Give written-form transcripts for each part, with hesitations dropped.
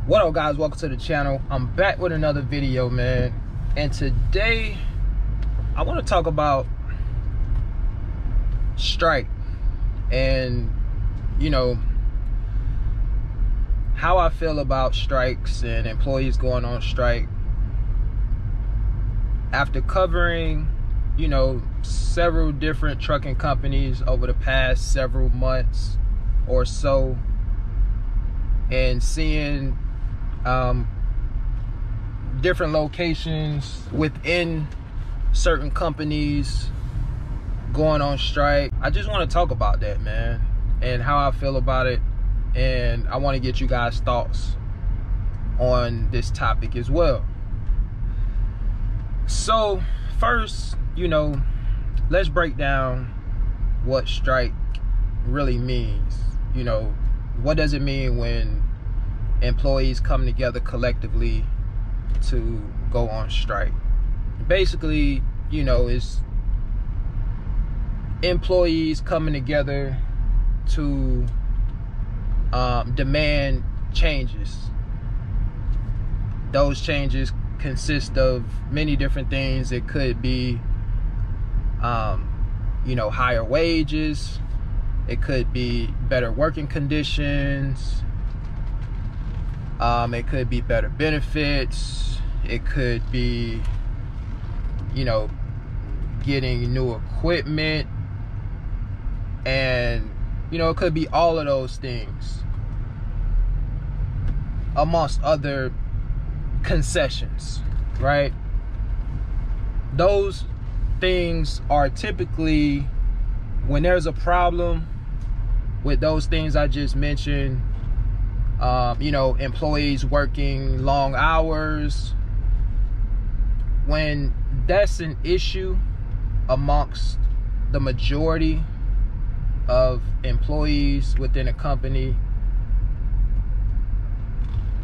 What up, guys? Welcome to the channel. I'm back with another video, man, and today I want to talk about strike and how I feel about strikes and employees going on strike after covering several different trucking companies over the past several months or so, and seeing different locations within certain companies going on strike. I just want to talk about that, man, and how I feel about it, and I want to get you guys' thoughts on this topic as well. So first, let's break down what strike really means. What does it mean when employees come together collectively to go on strike? Basically, it's employees coming together to demand changes. Those changes consist of many different things. It could be higher wages, it could be better working conditions, it could be better benefits, it could be getting new equipment, and it could be all of those things amongst other concessions, right? Those things are typically, when there's a problem with those things I just mentioned, employees working long hours, when that's an issue amongst the majority of employees within a company,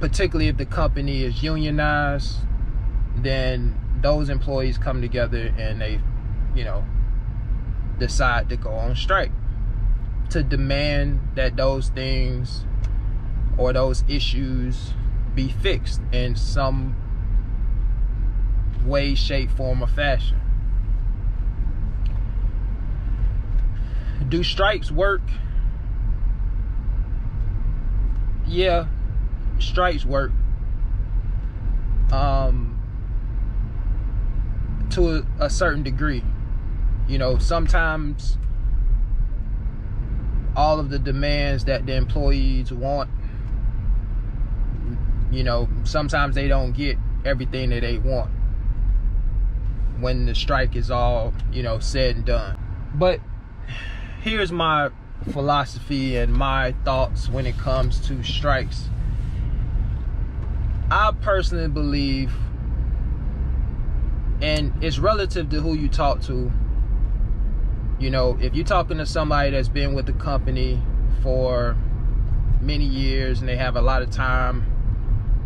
particularly if the company is unionized, then those employees come together and they decide to go on strike to demand that those things or those issues be fixed in some way, shape, form, or fashion. Do strikes work? Yeah, strikes work to a certain degree. Sometimes all of the demands that the employees want, sometimes they don't get everything that they want when the strike is all said and done. But here's my philosophy and my thoughts when it comes to strikes. I personally believe, and it's relative to who you talk to. If you're talking to somebody that's been with the company for many years and they have a lot of time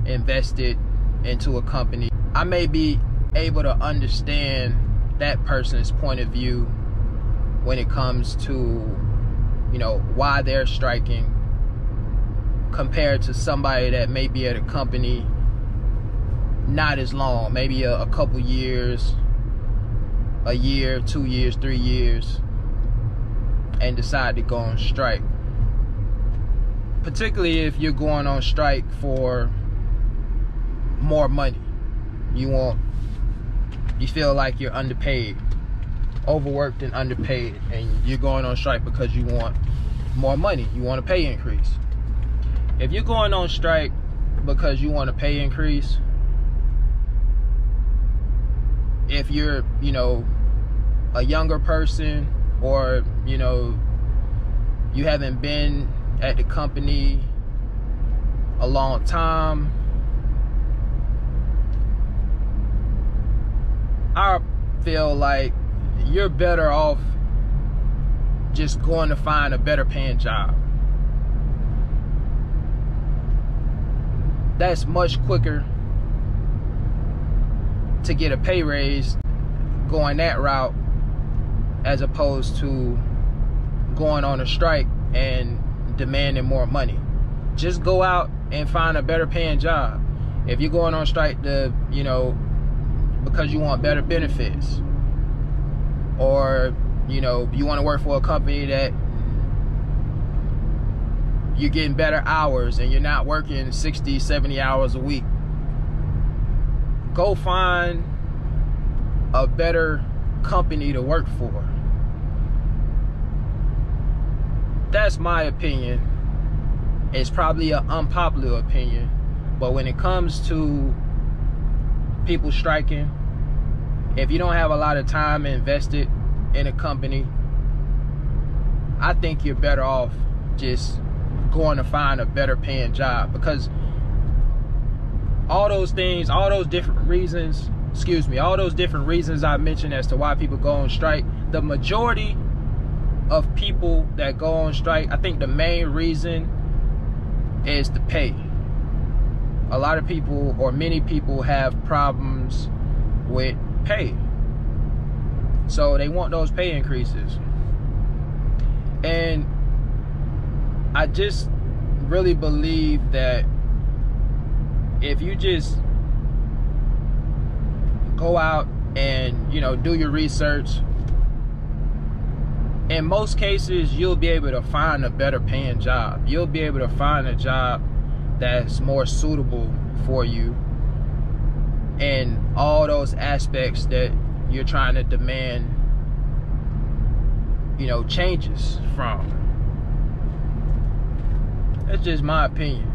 invested into a company, I may be able to understand that person's point of view when it comes to why they're striking, compared to somebody that may be at a company not as long, maybe a couple years, a year, 2 years, 3 years, and decide to go on strike. Particularly if you're going on strike for more money. You feel like you're underpaid, overworked and underpaid, and you're going on strike because you want more money, you want a pay increase. If you're going on strike because you want a pay increase, if you're a younger person, or you haven't been at the company a long time, I feel like you're better off just going to find a better paying job. That's much quicker to get a pay raise going that route, as opposed to going on a strike and demanding more money. Just go out and find a better paying job. If you're going on strike to, you know, because you want better benefits, or, you know, you want to work for a company that you're getting better hours and you're not working 60, 70 hours a week, go find a better company to work for. That's my opinion. It's probably an unpopular opinion, but when it comes to people striking, if you don't have a lot of time invested in a company, I think you're better off just going to find a better paying job, because all those things, all those different reasons I mentioned as to why people go on strike, the majority of people that go on strike, I think the main reason is the pay. A lot of people, or many people, have problems with pay, so they want those pay increases. And I just really believe that if you just go out and, you know, do your research, in most cases you'll be able to find a better paying job. You'll be able to find a job that's more suitable for you in all those aspects that you're trying to demand, you know, changes from. That's just my opinion.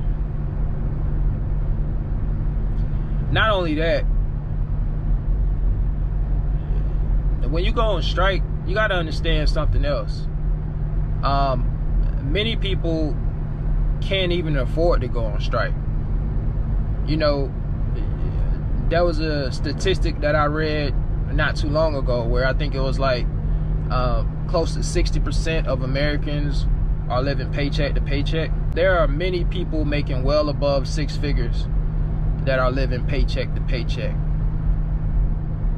Not only that, when you go on strike, you got to understand something else. Many people can't even afford to go on strike. You know, there was a statistic that I read not too long ago where I think it was like close to 60% of Americans are living paycheck to paycheck. There are many people making well above 6 figures that are living paycheck to paycheck.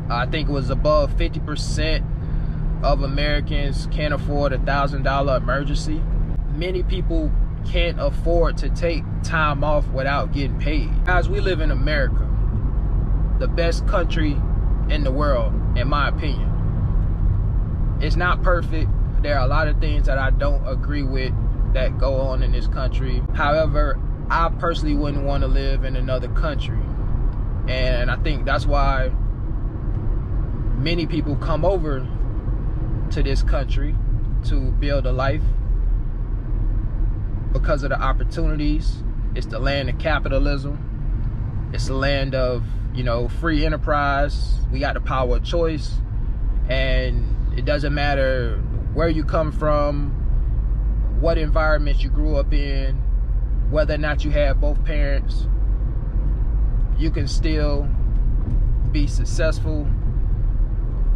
I think it was above 50% of Americans can't afford $1,000 emergency. Many people can't afford to take time off without getting paid. Guys, we live in America, the best country in the world, in my opinion. It's not perfect. There are a lot of things that I don't agree with that go on in this country. However, I personally wouldn't want to live in another country. And I think that's why many people come over to this country to build a life, because of the opportunities. It's the land of capitalism. It's the land of, you know, free enterprise. We got the power of choice, and it doesn't matter where you come from, what environment you grew up in, whether or not you have both parents, you can still be successful.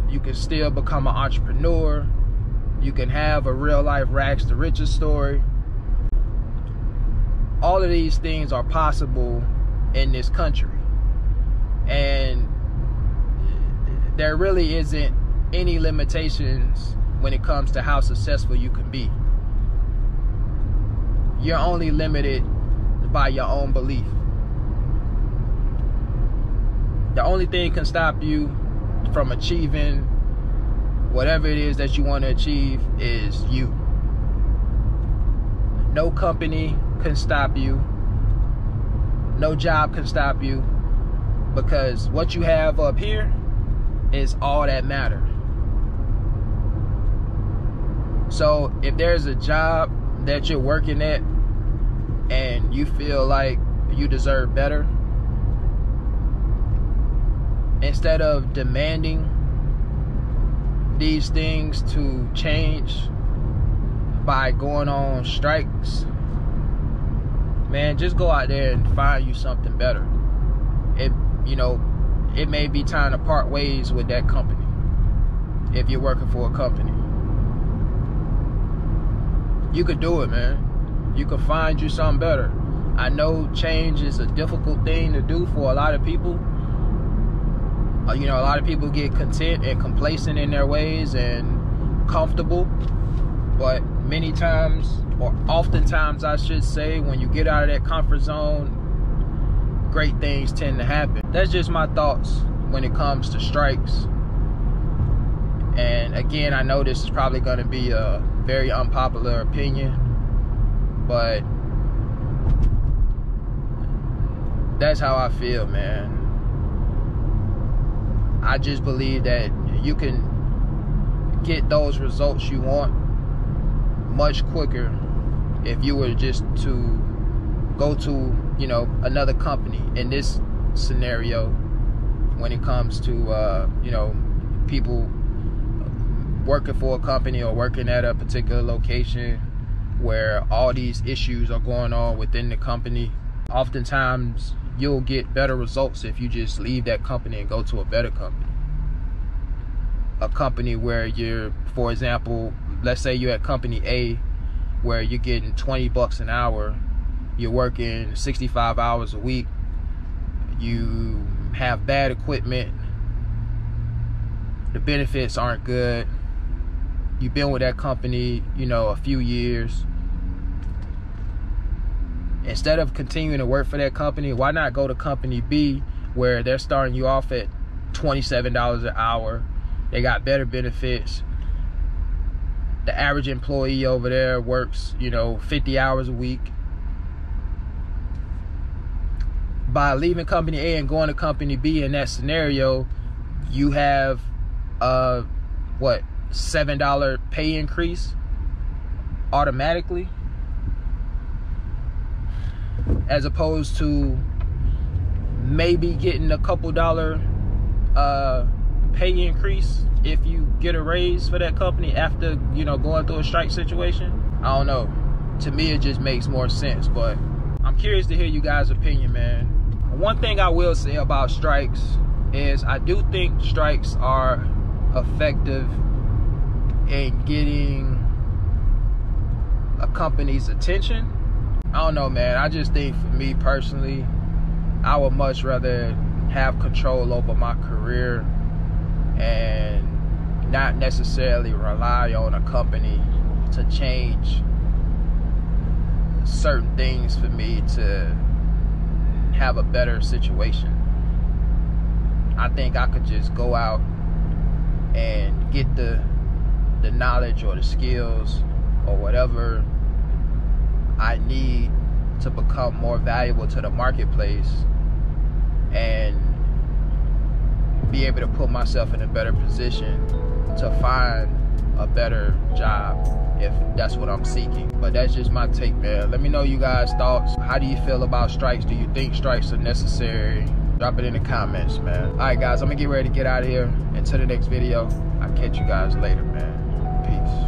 You can still become an entrepreneur. You can have a real life rags to riches story. All of these things are possible in this country. And there really isn't any limitations when it comes to how successful you can be. You're only limited by your own belief. The only thing can stop you from achieving whatever it is that you want to achieve is you. No company can stop you. No job can stop you, because what you have up here is all that matters. So if there's a job that you're working at and you feel like you deserve better, instead of demanding these things to change by going on strikes, man, just go out there and find you something better. It may be time to part ways with that company if you're working for a company. You could do it, man. You could find you something better. I know change is a difficult thing to do for a lot of people. A lot of people get content and complacent in their ways and comfortable, but many times or oftentimes I should say, when you get out of that comfort zone, great things tend to happen. That's just my thoughts when it comes to strikes. And again, I know this is probably going to be a very unpopular opinion, but that's how I feel, man. I just believe that you can get those results you want much quicker if you were just to go to, you know, another company. In this scenario, when it comes to you know, people working for a company or working at a particular location where all these issues are going on within the company, oftentimes you'll get better results if you just leave that company and go to a better company. A company where you're, for example, let's say you're at company A where you're getting 20 bucks an hour, you're working 65 hours a week, you have bad equipment, the benefits aren't good, you've been with that company, you know, a few years. Instead of continuing to work for that company, why not go to company B where they're starting you off at $27 an hour? They got better benefits. The average employee over there works, you know, 50 hours a week. By leaving company A and going to company B in that scenario, you have what, $7 pay increase automatically, as opposed to maybe getting a couple dollar pay increase if you get a raise for that company after, you know, going through a strike situation. I don't know, to me it just makes more sense. But I'm curious to hear you guys' opinion, man. One thing I will say about strikes is I do think strikes are effective in getting a company's attention. I don't know, man. I just think for me personally, I would much rather have control over my career and not necessarily rely on a company to change certain things for me to have a better situation. I think I could just go out and get the knowledge or the skills or whatever I need to become more valuable to the marketplace and be able to put myself in a better position to find a better job if that's what I'm seeking. But that's just my take, man. Let me know you guys' thoughts. How do you feel about strikes? Do you think strikes are necessary? Drop it in the comments, man. All right, guys, I'm gonna get ready to get out of here. Until the next video, I'll catch you guys later, man. Peace.